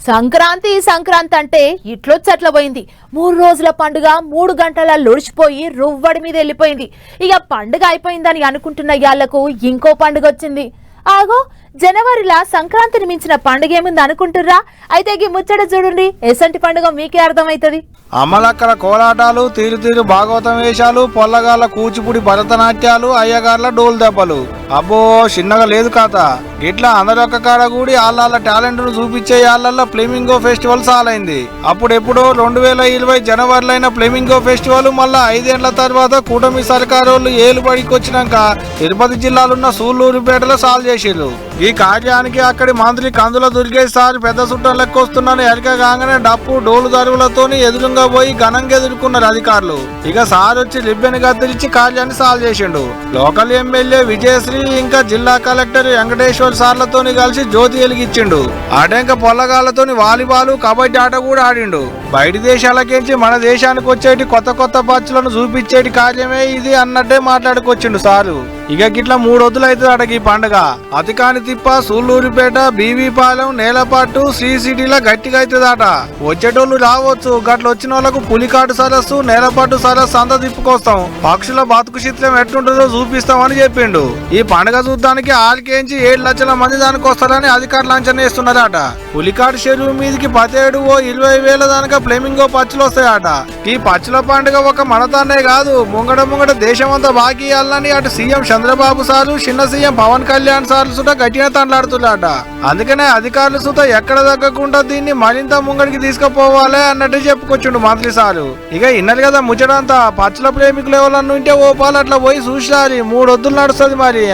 సంక్రాంతి సంక్రాంతి అంటే ఇట్లొచ్చట్ల పోయింది. 3 రోజుల పండుగ 3 గంటల లొడిచిపోయి రువ్వడి మీద వెళ్ళిపోయింది. ఇక పండుగ అయిపోయిందని అనుకుంటున్న యాళ్లకు ఇంకో పండుగ వచ్చింది. ఆగో, జనవరిలా సంక్రాంతిని మించిన పండుగ ఏముంది అనుకుంటుర్రా? అయితే ఈ ముచ్చట చూడండి, ఎసంటి పండుగ మీకే అర్థమైతది. అమ్మలక్కల కోలాటాలు, తీరు తీరు భాగవతం వేషాలు, పొల్లగాళ్ళ కూచిపూడి భరతనాట్యాలు, అయ్యగార్ల డోలు దెబ్బలు. అబ్బో, చిన్నగా లేదు కాత. ఇట్లా అందరొక్క కాడ కూడి వాళ్ళ టాలెంట్ ను చూపించే వాళ్ళ ఫ్లెమింగో ఫెస్టివల్ సాలైంది. అప్పుడెప్పుడో 2020 జనవరిలో అయిన ఫ్లెమింగో ఫెస్టివల్ మళ్ళా 5 ఏళ్ల తర్వాత కూటమి సర్కారోళ్ళు ఏలుబడికి వచ్చినాక తిరుపతి జిల్లాలున్న సూళ్లూరుపేటలో సాల్ చేసిర్రు. ఈ కార్యానికి అక్కడి మంత్రి కందుల దుర్గేష్ సార్ పెద్ద చుట్టం లెక్క వస్తున్నాను ఎరక కాగానే డప్పు డోలు దరువులతోని ఎదురుగా పోయి ఘనంగా ఎదుర్కొన్నారు అధికారులు. ఇక సార్ వచ్చి రిబ్బెన్ గద్దరిచ్చి కార్యాన్ని సాల్వ్ చేసిండు. లోకల్ ఎమ్మెల్యే విజయశ్రీ ఇంకా జిల్లా కలెక్టర్ వెంకటేశ్వర్ సార్లతోని కలిసి జ్యోతి వెలిగించిండు. ఆటంక పొల్లగాళ్లతోని వాలీబాల్, కబడ్డీ ఆట కూడా ఆడిండు. బయట దేశాలకించి మన దేశానికి వచ్చేటి కొత్త కొత్త పచ్చులను చూపించేటి కార్యమే ఇది అన్నట్టే మాట్లాడుకొచ్చిండు సారు. ఇక గిట్లా 3 రోజులు అవుతుంది అటకి ఈ పండుగ. అతికాని తిప్ప, సూళ్లూరుపేట, బీవీపాలెం, నేలపాటు, శ్రీ సిటీలో గట్టిగా అవుతుందట. వచ్చేటోళ్ళు రావచ్చు. గట్ల వచ్చిన వాళ్ళకు పులికాటు సరస్సు, నేలపాటు సరస్సు అంతా తిప్పుకొస్తాం. పక్షుల బతుకు చిత్రం ఎట్లుంటుందో చూపిస్తామని చెప్పిండు. ఈ పండుగ చూడ్డానికి 6 7 లక్షల మంది దానికి వస్తారని అధికారులు అంచనా వేస్తున్నారట. పులికాటు చెరువు మీదకి ప్రతేడు 20,000 దానిక ఫ్లెమింగో పచ్చులు వస్తాయట. ఈ పచ్చుల పండుగ ఒక మనతానే కాదు, ముంగడ దేశమంతా బాకీ ఇవ్వాలని అటు సీఎం చంద్రబాబు సారు, చిన్న సీఎం పవన్ కళ్యాణ్ సార్లు సుత గట్టిగా తండ్లాడుతున్నారట. అందుకనే అధికారులు సుత ఎక్కడ తగ్గకుండా దీన్ని మరింత ముంగడికి తీసుకుపోవాలి అన్నట్టు చెప్పుకొచ్చిండు మంత్రి సారు. ఇక ఇన్నది కదా ముచ్చడంతా. పచ్చుల ప్రేమికులు ఎవరన్నా ఉంటే ఓపాలు అట్లా పోయి చూసారి 3 వద్దులు నడుస్తుంది మరి.